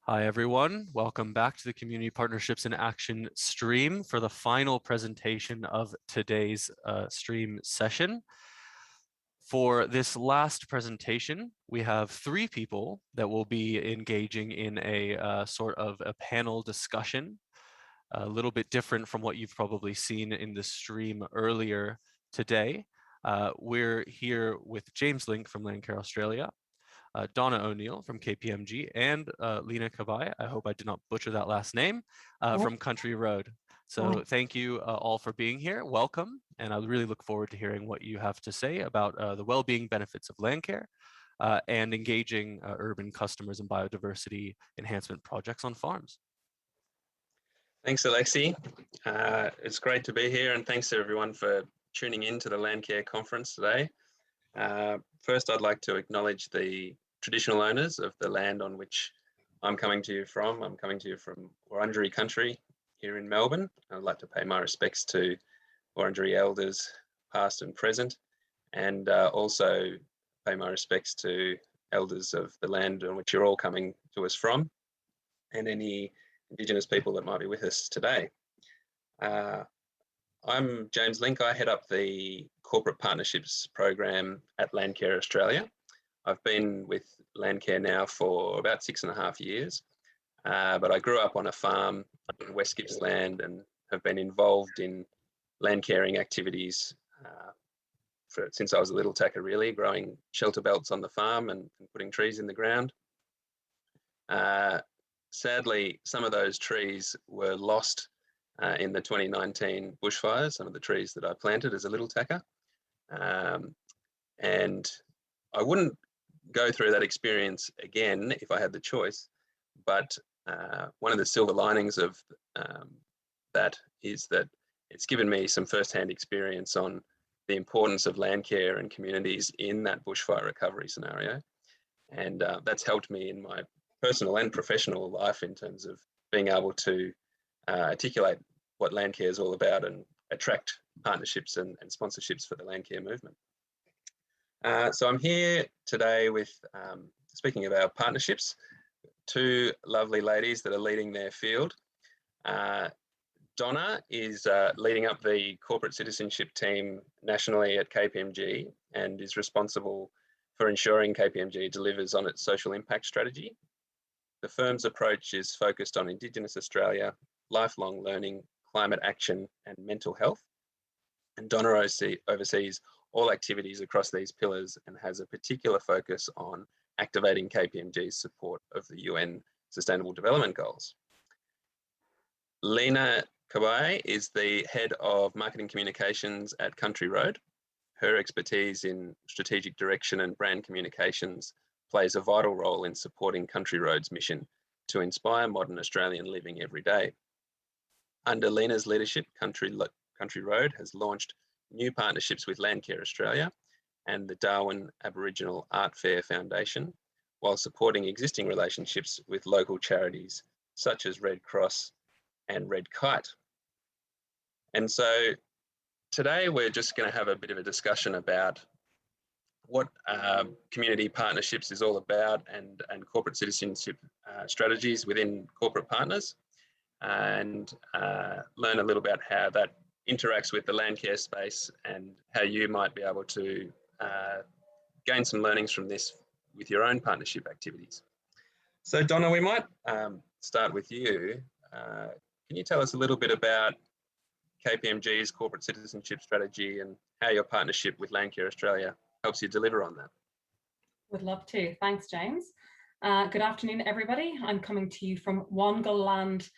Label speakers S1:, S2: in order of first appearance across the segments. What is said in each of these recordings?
S1: Hi, everyone. Welcome back to the Community Partnerships in Action stream for the final presentation of today's stream session. For this last presentation, we have three people that will be engaging in a sort of a panel discussion, a little bit different from what you've probably seen in the stream earlier today. We're here with James Link from Landcare Australia, Donna O'Neill from KPMG, and Lina Cabai, I hope I did not butcher that last name, from Country Road. So thank you all for being here. Welcome. And I really look forward to hearing what you have to say about the well-being benefits of Landcare and engaging urban customers in biodiversity enhancement projects on farms.
S2: Thanks, Alexi. It's great to be here, and thanks to everyone for tuning in to the Landcare conference today. First, I'd like to acknowledge the traditional owners of the land on which I'm coming to you from. I'm coming to you from Wurundjeri country here in Melbourne. I'd like to pay my respects to Wurundjeri elders, past and present, and also pay my respects to elders of the land on which you're all coming to us from, and any Indigenous people that might be with us today. I'm James Link. I head up the Corporate Partnerships program at Landcare Australia. I've been with Landcare now for about 6.5 years, but I grew up on a farm in West Gippsland and have been involved in land caring activities since I was a little tacker, really, growing shelter belts on the farm and putting trees in the ground. Sadly, some of those trees were lost in the 2019 bushfires, some of the trees that I planted as a little tacker. And I wouldn't go through that experience again if I had the choice, but one of the silver linings of that is that it's given me some firsthand experience on the importance of land care and communities in that bushfire recovery scenario. And that's helped me in my personal and professional life in terms of being able to articulate what land care is all about and attract partnerships and sponsorships for the land care movement. So I'm here today with, speaking of our partnerships, two lovely ladies that are leading their field. Donna is leading up the corporate citizenship team nationally at KPMG and is responsible for ensuring KPMG delivers on its social impact strategy. The firm's approach is focused on Indigenous Australia, lifelong learning, climate action, and mental health. And Donna oversees all activities across these pillars and has a particular focus on activating KPMG's support of the UN Sustainable Development Goals. Lina Cabai is the head of marketing communications at Country Road. Her expertise in strategic direction and brand communications plays a vital role in supporting Country Road's mission to inspire modern Australian living every day. Under Lina's leadership, Country Road has launched new partnerships with Landcare Australia and the Darwin Aboriginal Art Fair Foundation, while supporting existing relationships with local charities such as Red Cross and Red Kite. And so today we're just going to have a bit of a discussion about what community partnerships is all about and corporate citizenship strategies within corporate partners, and learn a little about how that interacts with the land care space and how you might be able to gain some learnings from this with your own partnership activities. So Donna, we might start with you. Can you tell us a little bit about KPMG's corporate citizenship strategy and how your partnership with Landcare Australia helps you deliver on that?
S3: Would love to. Thanks, James. Good afternoon, everybody. I'm coming to you from Wongal land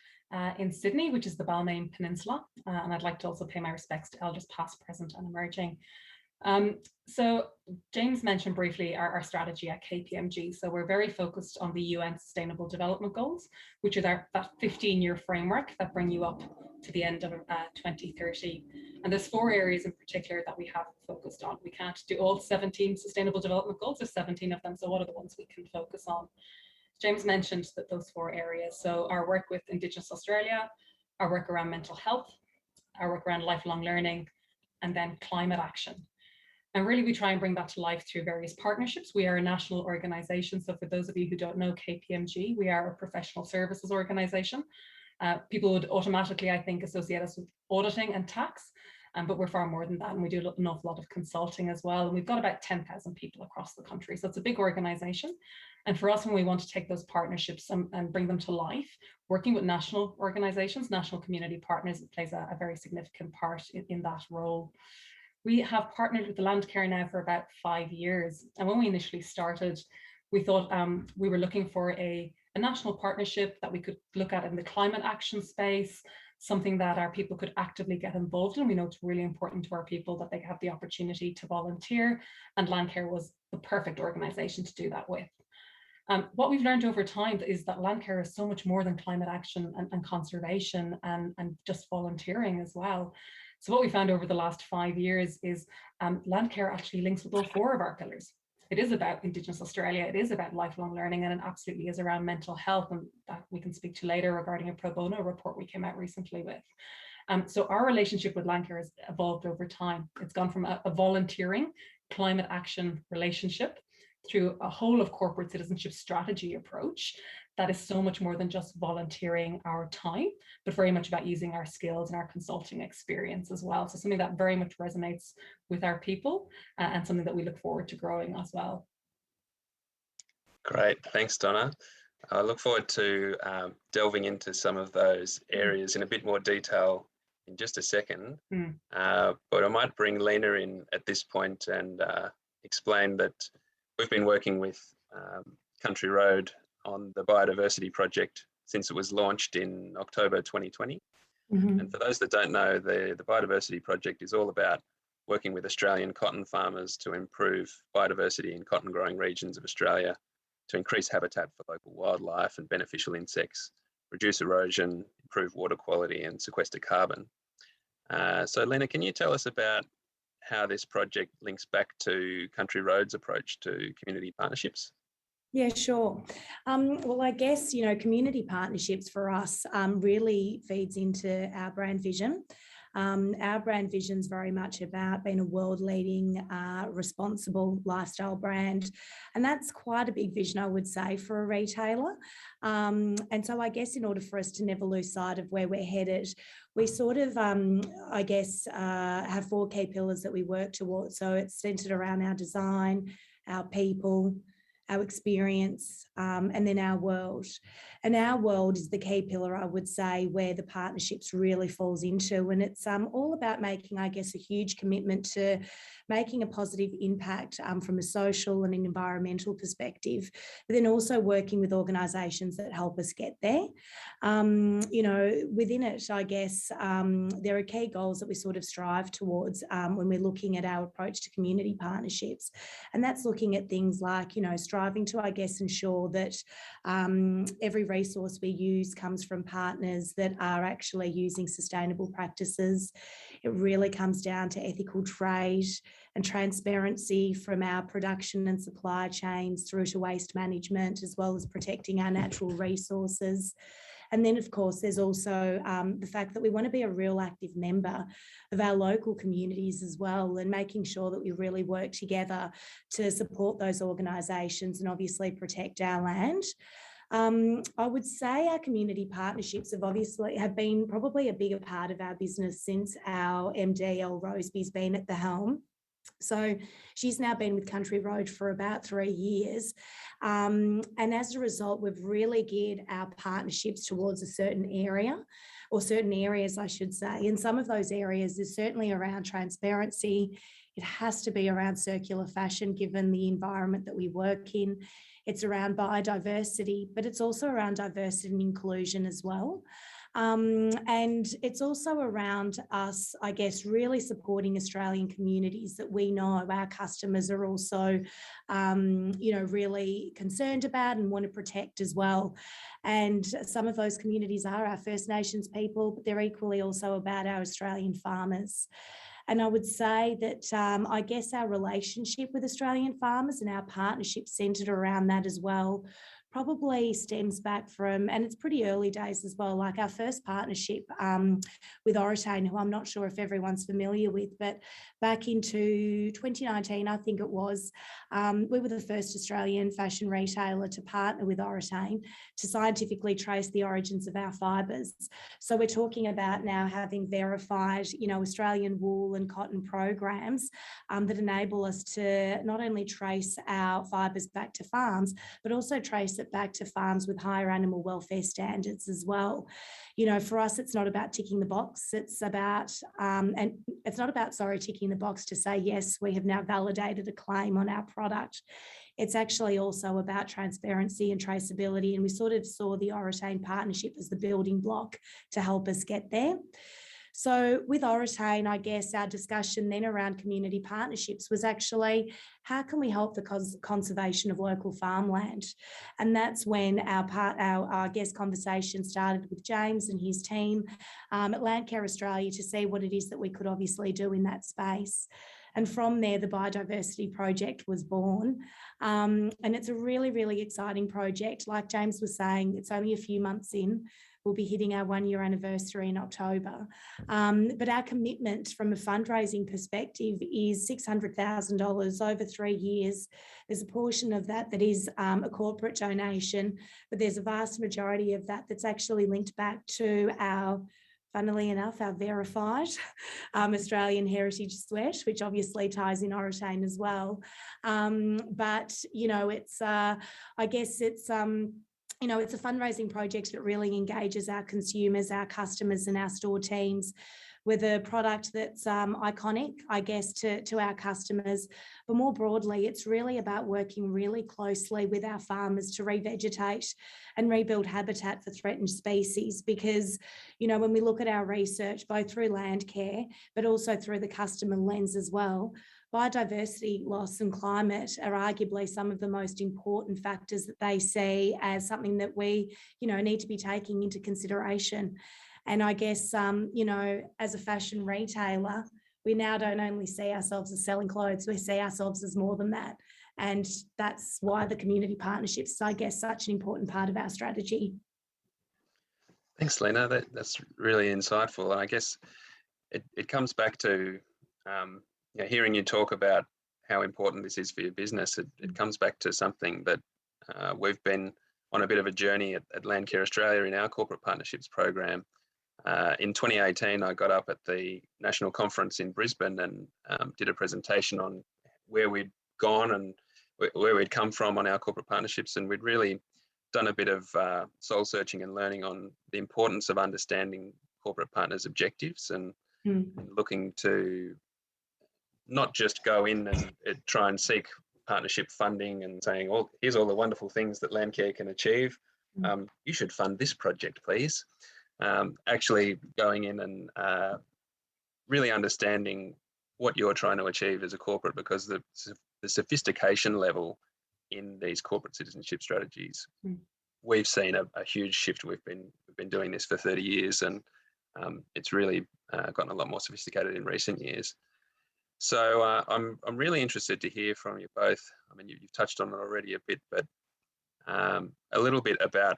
S3: in Sydney, which is the Balmain Peninsula. And I'd like to also pay my respects to elders past, present and emerging. So James mentioned briefly our strategy at KPMG. So we're very focused on the UN Sustainable Development Goals, which are that 15-year framework that bring you up to the end of 2030. And there's 4 areas in particular that we have focused on. We can't do all 17 Sustainable Development Goals, there's 17 of them. So what are the ones we can focus on? James mentioned that those 4 areas. So our work with Indigenous Australia, our work around mental health, our work around lifelong learning, and then climate action. And really, we try and bring that to life through various partnerships. We are a national organisation. So for those of you who don't know KPMG, we are a professional services organisation. People would automatically, I think, associate us with auditing and tax, but we're far more than that. And we do an awful lot of consulting as well. And we've got about 10,000 people across the country. So it's a big organisation. And for us, when we want to take those partnerships and bring them to life, working with national organisations, national community partners, it plays a very significant part in that role. We have partnered with the Landcarer now for about 5 years. And when we initially started, we thought we were looking for a national partnership that we could look at in the climate action space, something that our people could actively get involved in. We know it's really important to our people that they have the opportunity to volunteer, and Landcare was the perfect organisation to do that with. What we've learned over time is that Landcare is so much more than climate action and conservation and just volunteering as well. So what we found over the last 5 years is Landcare actually links with all 4 of our pillars. It is about Indigenous Australia, it is about lifelong learning, and it absolutely is around mental health, and that we can speak to later regarding a pro bono report we came out recently with. So our relationship with Landcare has evolved over time. It's gone from a volunteering climate action relationship through a whole of corporate citizenship strategy approach that is so much more than just volunteering our time, but very much about using our skills and our consulting experience as well. So something that very much resonates with our people and something that we look forward to growing as well.
S2: Great, thanks, Donna. I look forward to delving into some of those areas in a bit more detail in just a second. But I might bring Lina in at this point and explain that we've been working with Country Road on the biodiversity project since it was launched in October 2020. And for those that don't know, the biodiversity project is all about working with Australian cotton farmers to improve biodiversity in cotton growing regions of Australia, to increase habitat for local wildlife and beneficial insects, reduce erosion, improve water quality and sequester carbon. So Lina, can you tell us about how this project links back to Country Road's approach to community partnerships?
S4: Yeah, sure. Well, I guess, community partnerships for us really feeds into our brand vision. Our brand vision is very much about being a world-leading, responsible lifestyle brand. And that's quite a big vision, I would say, for a retailer. And so I guess in order for us to never lose sight of where we're headed, we sort of, have 4 key pillars that we work towards. So it's centred around our design, our people, our experience, and then our world. And our world is the key pillar, I would say, where the partnerships really falls into. And it's all about making, I guess, a huge commitment to making a positive impact from a social and an environmental perspective, but then also working with organisations that help us get there. Within it, I guess, there are key goals that we sort of strive towards when we're looking at our approach to community partnerships. And that's looking at things like, striving to, I guess, ensure that every resource we use comes from partners that are actually using sustainable practices. It really comes down to ethical trade and transparency from our production and supply chains through to waste management, as well as protecting our natural resources. And then, of course, there's also the fact that we want to be a real active member of our local communities as well, and making sure that we really work together to support those organisations and obviously protect our land. I would say our community partnerships have been probably a bigger part of our business since our MD, Elle Roseby's been at the helm. So she's now been with Country Road for about 3 years. And as a result, we've really geared our partnerships towards a certain area, or certain areas, I should say. And some of those areas is certainly around transparency. It has to be around circular fashion, given the environment that we work in. It's around biodiversity, but it's also around diversity and inclusion as well. And it's also around us, I guess, really supporting Australian communities that we know our customers are also, really concerned about and want to protect as well. And some of those communities are our First Nations people, but they're equally also about our Australian farmers. And I would say that I guess our relationship with Australian farmers and our partnership centred around that as well probably stems back from, and it's pretty early days as well, like our first partnership with Oratane, who I'm not sure if everyone's familiar with, but back into 2019, I think it was, we were the first Australian fashion retailer to partner with Oratane to scientifically trace the origins of our fibres. So we're talking about now having verified, Australian wool and cotton programs that enable us to not only trace our fibres back to farms, but also trace it back to farms with higher animal welfare standards as well. For us, it's not about ticking the box. It's about, ticking the box to say, yes, we have now validated a claim on our product. It's actually also about transparency and traceability. And we sort of saw the Oratane partnership as the building block to help us get there. So with Oratane, I guess our discussion then around community partnerships was actually, how can we help the conservation of local farmland? And that's when our guest conversation started with James and his team at Landcare Australia to see what it is that we could obviously do in that space. And from there, the Biodiversity Project was born. And it's a really, really exciting project. Like James was saying, it's only a few months in. We'll be hitting our 1-year anniversary in October. But our commitment from a fundraising perspective is $600,000 over 3 years. There's a portion of that that is a corporate donation, but there's a vast majority of that that's actually linked back to our, funnily enough, our verified Australian heritage sweat, which obviously ties in Oratane as well. But, it's, I guess it's, it's a fundraising project that really engages our consumers, our customers and our store teams with a product that's iconic, I guess, to our customers. But more broadly, it's really about working really closely with our farmers to revegetate and rebuild habitat for threatened species. Because, when we look at our research, both through Landcare, but also through the customer lens as well, biodiversity loss and climate are arguably some of the most important factors that they see as something that we, need to be taking into consideration. And I guess, as a fashion retailer, we now don't only see ourselves as selling clothes, we see ourselves as more than that. And that's why the community partnerships is, I guess, such an important part of our strategy.
S2: Thanks, Lina. That's really insightful. And I guess it comes back to hearing you talk about how important this is for your business. It comes back to something that we've been on a bit of a journey at Landcare Australia in our corporate partnerships program. In 2018, I got up at the national conference in Brisbane and did a presentation on where we'd gone and where we'd come from on our corporate partnerships. And we'd really done a bit of soul searching and learning on the importance of understanding corporate partners' objectives and looking to not just go in and try and seek partnership funding and saying, oh, here's all the wonderful things that Landcare can achieve. You should fund this project, please. Actually going in and really understanding what you're trying to achieve as a corporate, because the sophistication level in these corporate citizenship strategies, we've seen a huge shift. We've been doing this for 30 years and it's really gotten a lot more sophisticated in recent years. So I'm really interested to hear from you both. I mean, you've touched on it already a bit, but a little bit about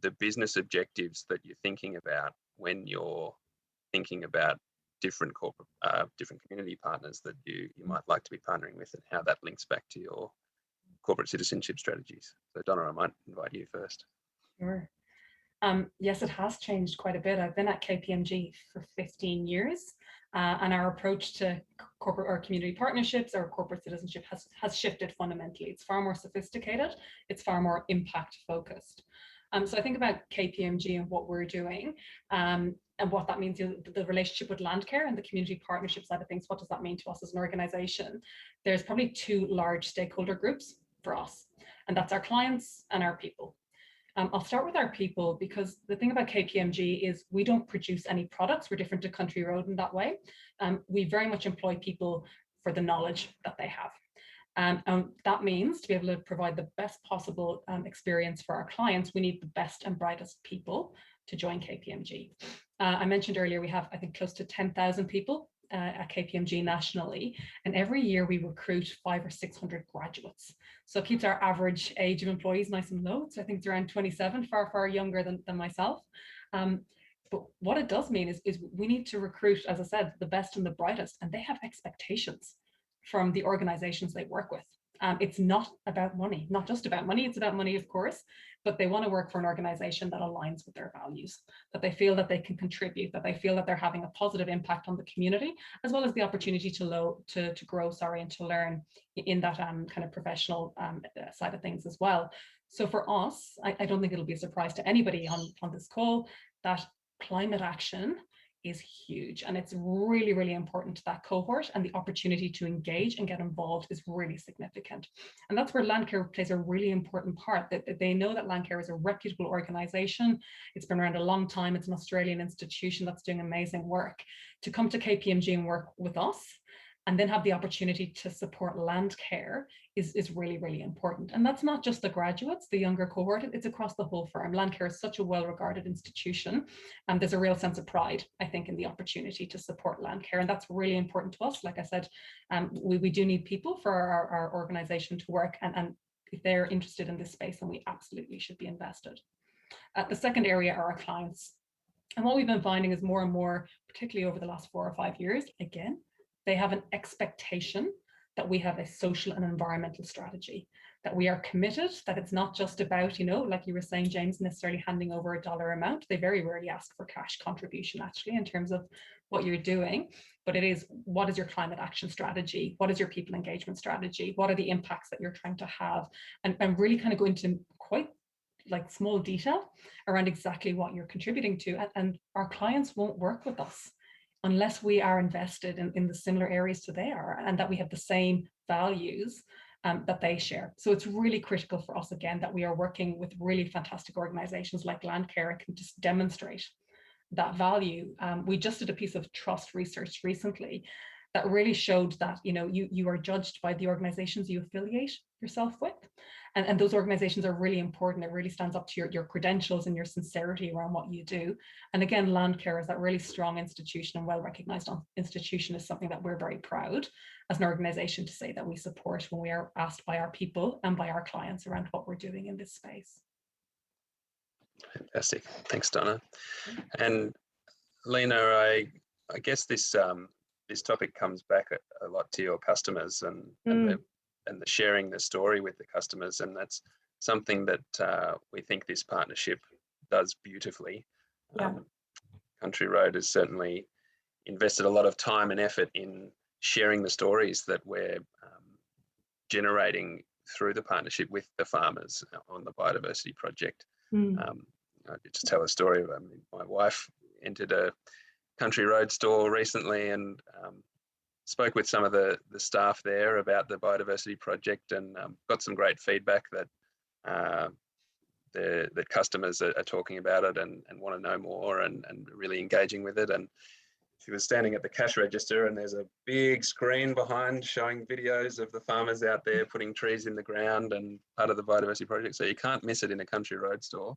S2: the business objectives that you're thinking about when you're thinking about different corporate, different community partners that you might like to be partnering with, and how that links back to your corporate citizenship strategies. So Donna, I might invite you first.
S3: Sure. Yes, it has changed quite a bit. I've been at KPMG for 15 years. And our approach to corporate or community partnerships or corporate citizenship has shifted fundamentally. It's far more sophisticated. It's far more impact focused. So I think about KPMG and what we're doing and what that means, the relationship with Landcare and the community partnership side of things. What does that mean to us as an organization? There's probably two large stakeholder groups for us, and that's our clients and our people. I'll start with our people, because the thing about KPMG is we don't produce any products. We're different to Country Road in that way. We very much employ people for the knowledge that they have. And that means to be able to provide the best possible experience for our clients, we need the best and brightest people to join KPMG. I mentioned earlier, we have, I think, close to 10,000 people at KPMG nationally, and every year we recruit 500 or 600 graduates. So it keeps our average age of employees nice and low. So I think it's around 27, far younger than myself. But what it does mean is we need to recruit, as I said, the best and the brightest, and they have expectations from the organizations they work with. It's not about money, not just about money. It's about money, of course, but they want to work for an organization that aligns with their values, that they feel that they can contribute, that they feel that they're having a positive impact on the community, as well as the opportunity to grow, and to learn in that kind of professional side of things as well. So for us, I don't think it'll be a surprise to anybody on this call that climate action is huge, and it's really, really important to that cohort, and the opportunity to engage and get involved is really significant. And that's where Landcare plays a really important part, that they know that Landcare is a reputable organization. It's been around a long time. It's an Australian institution that's doing amazing work. To come to KPMG and work with us and then have the opportunity to support Landcare is really, really important. And that's not just the graduates, the younger cohort, it's across the whole firm. Landcare is such a well-regarded institution, and there's a real sense of pride, I think, in the opportunity to support Landcare. And that's really important to us. Like I said, we do need people for our organization to work, and if they're interested in this space, then we absolutely should be invested. The second area are our clients. And what we've been finding is more and more, particularly over the last 4 or 5 years, again, they have an expectation that we have a social and environmental strategy, that we are committed, that it's not just about, like you were saying, James, necessarily handing over a dollar amount. They very rarely ask for cash contribution, actually, in terms of what you're doing. But it is, what is your climate action strategy? What is your people engagement strategy? What are the impacts that you're trying to have? And really kind of go into quite like small detail around exactly what you're contributing to. And our clients won't work with us unless we are invested in the similar areas to they are, and that we have the same values that they share. So it's really critical for us, again, that we are working with really fantastic organizations like Landcare and can just demonstrate that value. We just did a piece of trust research recently that really showed that you are judged by the organizations you affiliate yourself with, and those organizations are really important. It really stands up to your credentials and your sincerity around what you do. And again, Landcare is that really strong institution and well-recognized institution, is something that we're very proud as an organization to say that we support when we are asked by our people and by our clients around what we're doing in this space.
S2: Fantastic. Thanks, Donna. And Lina, I guess this topic comes back a lot to your customers and the sharing the story with the customers, and that's something that we think this partnership does beautifully.
S4: Yeah.
S2: Country Road has certainly invested a lot of time and effort in sharing the stories that we're generating through the partnership with the farmers on the biodiversity project. I could just tell a story. My wife entered a Country Road store recently and spoke with some of the staff there about the biodiversity project, and got some great feedback that the customers are talking about it and want to know more and really engaging with it. And she was standing at the cash register, and there's a big screen behind showing videos of the farmers out there putting trees in the ground and part of the biodiversity project. So you can't miss it in a Country Road store.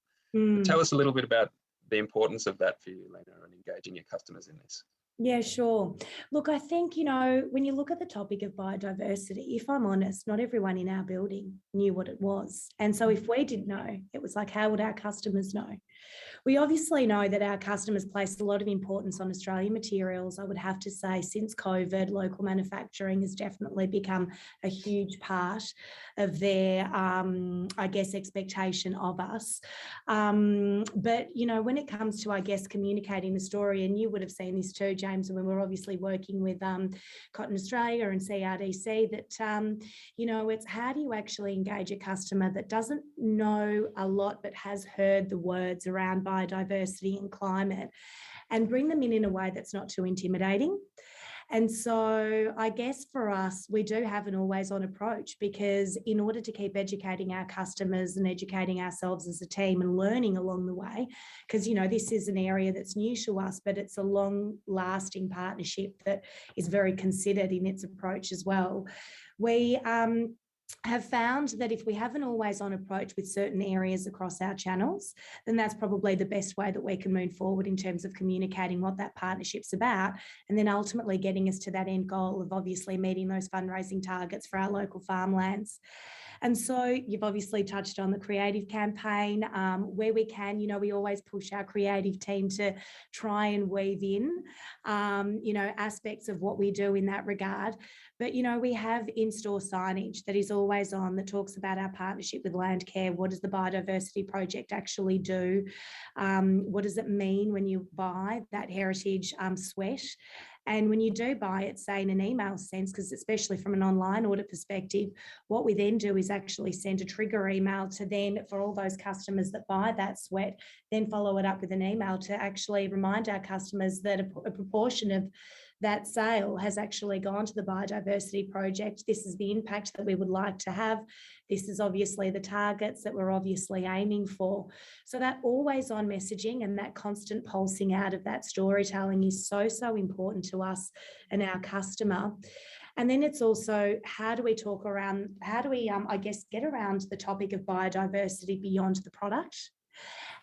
S2: Tell us a little bit about the importance of that for you, Lina, and engaging your customers in this.
S4: Yeah, sure. Look, I think, when you look at the topic of biodiversity, if I'm honest, not everyone in our building knew what it was. And so if we didn't know, it was like, how would our customers know? We obviously know that our customers place a lot of importance on Australian materials. I would have to say, since COVID, local manufacturing has definitely become a huge part of their, expectation of us. But, when it comes to, communicating the story, and you would have seen this too, James, when we're obviously working with Cotton Australia and CRDC, that, it's how do you actually engage a customer that doesn't know a lot but has heard the words around biodiversity and climate, and bring them in a way that's not too intimidating. And so I guess for us, we do have an always-on approach, because in order to keep educating our customers and educating ourselves as a team and learning along the way, because, this is an area that's new to us, but it's a long-lasting partnership that is very considered in its approach as well. We have found that if we have an always-on approach with certain areas across our channels, then that's probably the best way that we can move forward in terms of communicating what that partnership's about, and then ultimately getting us to that end goal of obviously meeting those fundraising targets for our local farmlands. And so you've obviously touched on the creative campaign. Where we can, we always push our creative team to try and weave in, aspects of what we do in that regard. But, we have in-store signage that is always on, that talks about our partnership with Landcare. What does the biodiversity project actually do? What does it mean when you buy that heritage sweat? And when you do buy it, say in an email sense, because especially from an online audit perspective, what we then do is actually send a trigger email to then, for all those customers that buy that sweat, then follow it up with an email to actually remind our customers that a proportion of that sale has actually gone to the biodiversity project. This is the impact that we would like to have. This is obviously the targets that we're obviously aiming for. So that always on messaging and that constant pulsing out of that storytelling is so, so important to us and our customer. And then it's also, how do we get around the topic of biodiversity beyond the product?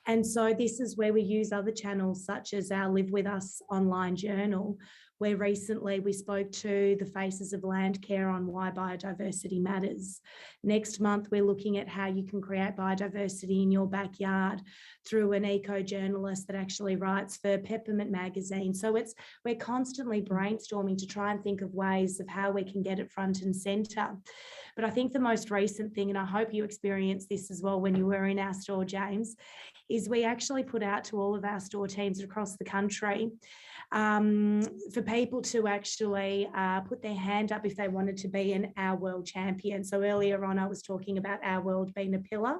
S4: And so this is where we use other channels such as our Live With Us online journal, where recently we spoke to the faces of Landcare on why biodiversity matters. Next month, we're looking at how you can create biodiversity in your backyard through an eco-journalist that actually writes for Peppermint magazine. So we're constantly brainstorming to try and think of ways of how we can get it front and centre. But I think the most recent thing, and I hope you experienced this as well when you were in our store, James, is we actually put out to all of our store teams across the country for people to actually put their hand up if they wanted to be an Our World champion. So earlier on, I was talking about Our World being a pillar.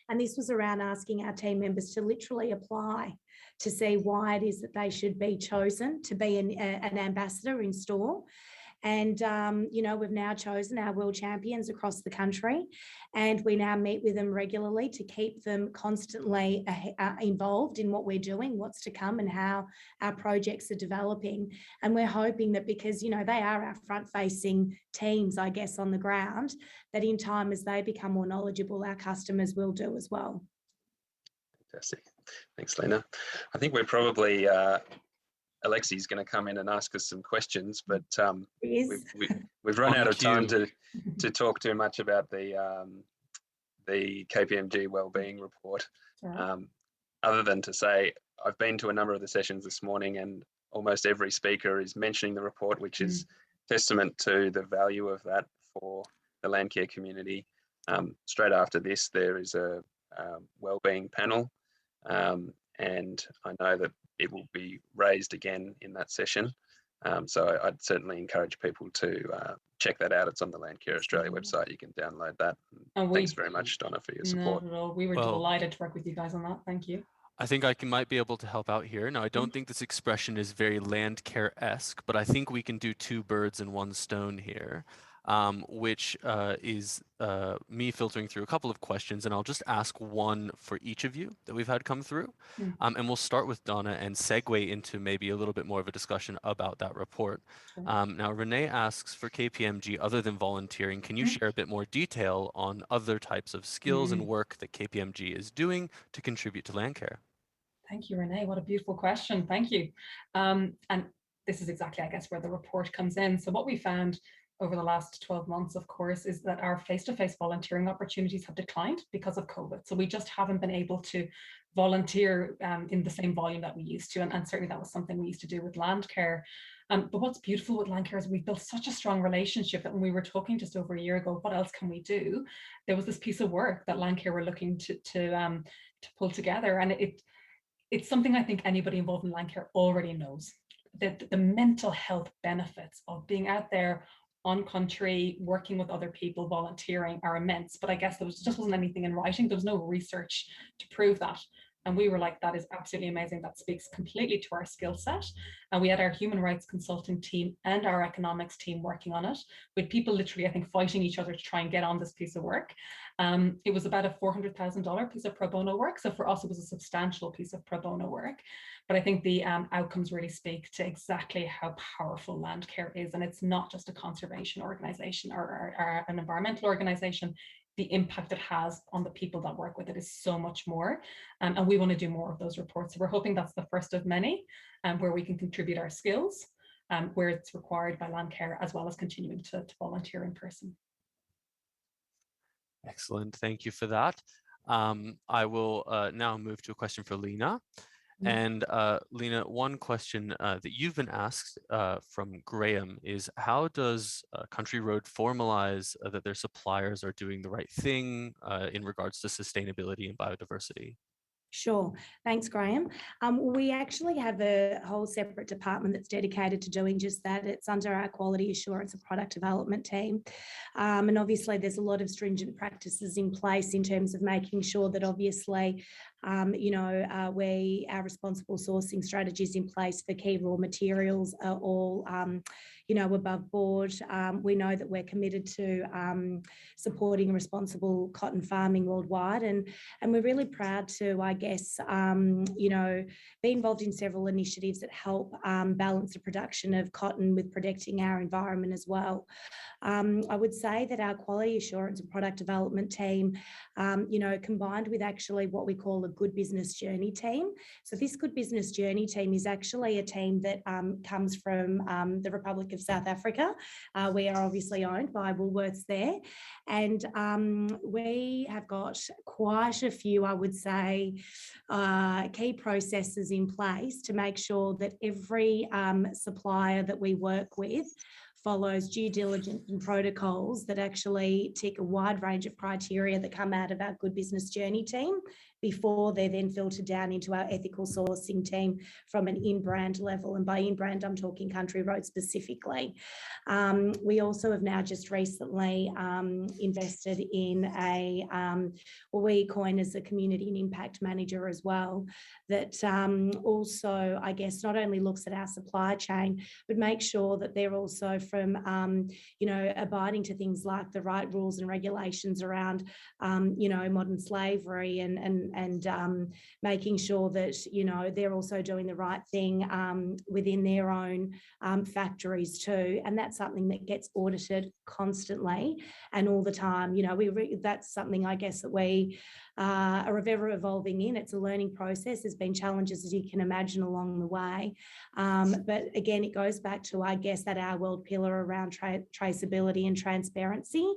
S4: And this was around asking our team members to literally apply to see why it is that they should be chosen to be an ambassador in store. And, we've now chosen our world champions across the country, and we now meet with them regularly to keep them constantly involved in what we're doing, what's to come, and how our projects are developing. And we're hoping that because, they are our front-facing teams, I guess, on the ground, that in time as they become more knowledgeable, our customers will do as well.
S2: Fantastic. Thanks, Lina. I think we're probably... Alexi's going to come in and ask us some questions, but we've run out of time to talk too much about the KPMG Wellbeing report. Other than to say, I've been to a number of the sessions this morning, and almost every speaker is mentioning the report, which is testament to the value of that for the Landcare community. Straight after this, there is a wellbeing panel, and I know that it will be raised again in that session. So I'd certainly encourage people to check that out. It's on the Landcare Australia website. You can download that. And thanks very much, Donna, for your support.
S3: No, we were delighted to work with you guys on that. Thank you.
S1: I think I might be able to help out here. Now, I don't think this expression is very Landcare-esque, but I think we can do two birds in one stone here, which is me filtering through a couple of questions, and I'll just ask one for each of you that we've had come through. And we'll start with Donna and segue into maybe a little bit more of a discussion about that report. Now, Renee asks, for KPMG, other than volunteering, can you share a bit more detail on other types of skills and work that KPMG is doing to contribute to Landcare?
S3: Thank you, Renee. What a beautiful question. Thank you. And this is exactly, I guess, where the report comes in. So what we found over the last 12 months, of course, is that our face-to-face volunteering opportunities have declined because of COVID. So we just haven't been able to volunteer in the same volume that we used to. And certainly that was something we used to do with Landcare. But what's beautiful with Landcare is we've built such a strong relationship that when we were talking just over a year ago, what else can we do? There was this piece of work that Landcare were looking to pull together. And it's something I think anybody involved in Landcare already knows. The mental health benefits of being out there on country, working with other people, volunteering are immense. But I guess there just wasn't anything in writing. There was no research to prove that. And we were like, that is absolutely amazing. That speaks completely to our skill set. And we had our human rights consulting team and our economics team working on it, with people literally, I think, fighting each other to try and get on this piece of work. It was about a $400,000 piece of pro bono work. So for us, it was a substantial piece of pro bono work. But I think the outcomes really speak to exactly how powerful Landcare is. And it's not just a conservation organization or an environmental organization. The impact it has on the people that work with it is so much more. And we want to do more of those reports. So we're hoping that's the first of many, where we can contribute our skills, where it's required by Landcare, as well as continuing to volunteer in person.
S1: Excellent. Thank you for that. I will now move to a question for Lina. And Lina, one question that you've been asked from Graham is, how does Country Road formalize that their suppliers are doing the right thing in regards to sustainability and biodiversity?
S4: Sure. Thanks, Graham. We actually have a whole separate department that's dedicated to doing just that. It's under our quality assurance and product development team. And obviously there's a lot of stringent practices in place in terms of making sure that obviously, our responsible sourcing strategies in place for key raw materials are all, above board. We know that we're committed to supporting responsible cotton farming worldwide. And we're really proud to, be involved in several initiatives that help balance the production of cotton with protecting our environment as well. I would say that our quality assurance and product development team, combined with actually what we call a good business journey team. So this good business journey team is actually a team that comes from the Republic of South Africa. We are obviously owned by Woolworths there. And we have got quite a few, I would say, key processes in place to make sure that every supplier that we work with follows due diligence and protocols that actually tick a wide range of criteria that come out of our good business journey team before they're then filtered down into our ethical sourcing team from an in-brand level. And by in-brand, I'm talking Country Road specifically. We also have now just recently invested in what we coin as a community and impact manager as well, that also, not only looks at our supply chain, but make sure that they're also from, abiding to things like the right rules and regulations around, modern slavery and making sure that, they're also doing the right thing within their own factories too. And that's something that gets audited constantly and all the time. That's something that we are ever evolving in. It's a learning process. There's been challenges, as you can imagine, along the way. But again, it goes back to, that our world pillar around traceability and transparency,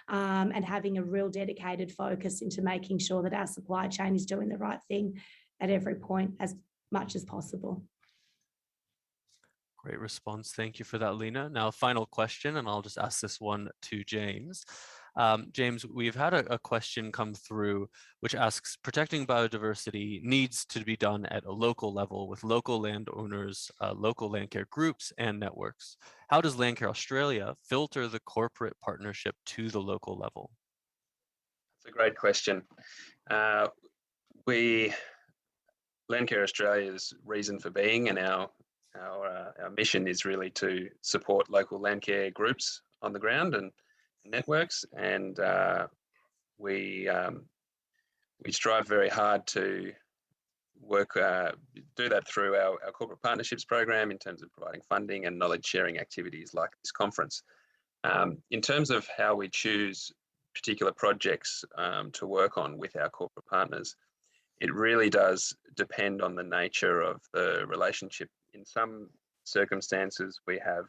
S4: and having a real dedicated focus into making sure that our supply chain is doing the right thing at every point as much as possible.
S1: Great response. Thank you for that, Lina. Now, final question, and I'll just ask this one to James. James, we've had a question come through which asks, protecting biodiversity needs to be done at a local level with local landowners, local landcare groups and networks. How does Landcare Australia filter the corporate partnership to the local level?
S2: That's a great question. Landcare Australia's reason for being and our mission is really to support local landcare groups on the ground and networks, and we strive very hard to do that through our corporate partnerships program in terms of providing funding and knowledge sharing activities like this conference. In terms of how we choose particular projects to work on with our corporate partners, it really does depend on the nature of the relationship. In some circumstances, we have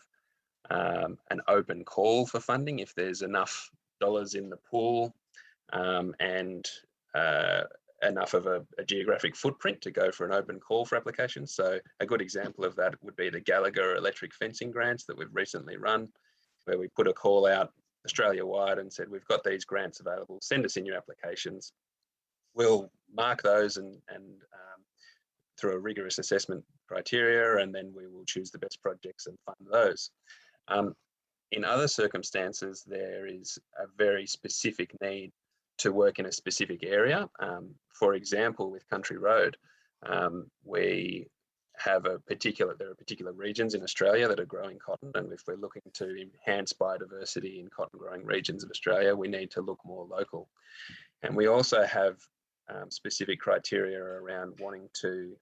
S2: an open call for funding if there's enough dollars in the pool and enough of a geographic footprint to go for an open call for applications. So a good example of that would be the Gallagher electric fencing grants that we've recently run, where we put a call out Australia-wide and said, we've got these grants available, send us in your applications. We'll mark those and through a rigorous assessment criteria, and then we will choose the best projects and fund those. In other circumstances, there is a very specific need to work in a specific area. For example, with Country Road, we have there are particular regions in Australia that are growing cotton, and if we're looking to enhance biodiversity in cotton growing regions of Australia, we need to look more local. And we also have specific criteria around wanting to,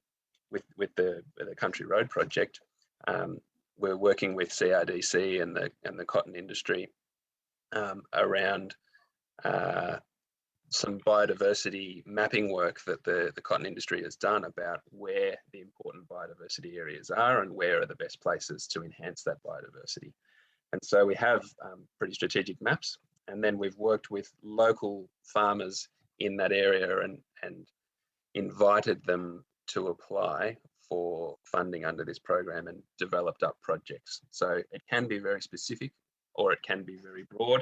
S2: with the Country Road project, we're working with CRDC and the cotton industry around some biodiversity mapping work that the cotton industry has done about where the important biodiversity areas are and where are the best places to enhance that biodiversity. And so we have pretty strategic maps, and then we've worked with local farmers in that area and invited them to apply for funding under this program and developed up projects. So it can be very specific or it can be very broad.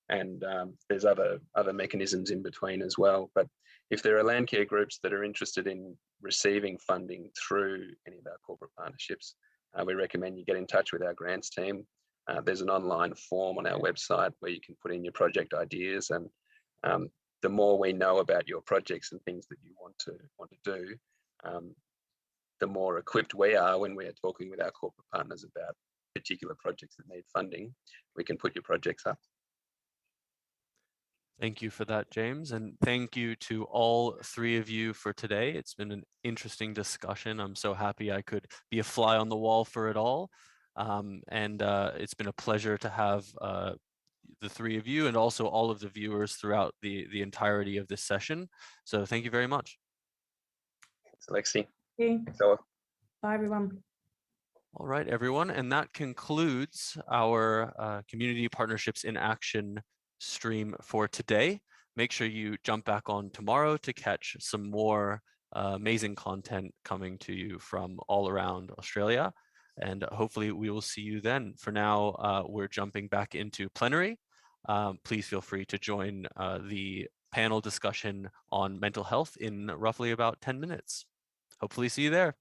S2: And there's other mechanisms in between as well. But if there are Landcare groups that are interested in receiving funding through any of our corporate partnerships, we recommend you get in touch with our grants team. There's an online form on our website where you can put in your project ideas, and the more we know about your projects and things that you want to do, the more equipped we are when we are talking with our corporate partners about particular projects that need funding. We can put your projects up.
S1: Thank you for that, James. And thank you to all three of you for today. It's been an interesting discussion. I'm so happy I could be a fly on the wall for it all. It's been a pleasure to have the three of you and also all of the viewers throughout the entirety of this session. So thank you very much.
S2: Thanks, Alexi.
S4: Thank
S2: you.
S4: Bye, everyone.
S1: All right, everyone. And that concludes our Community Partnerships in Action stream for today. Make sure you jump back on tomorrow to catch some more amazing content coming to you from all around Australia. And hopefully we will see you then. For now, we're jumping back into plenary. Please feel free to join the panel discussion on mental health in roughly about 10 minutes. Hopefully see you there.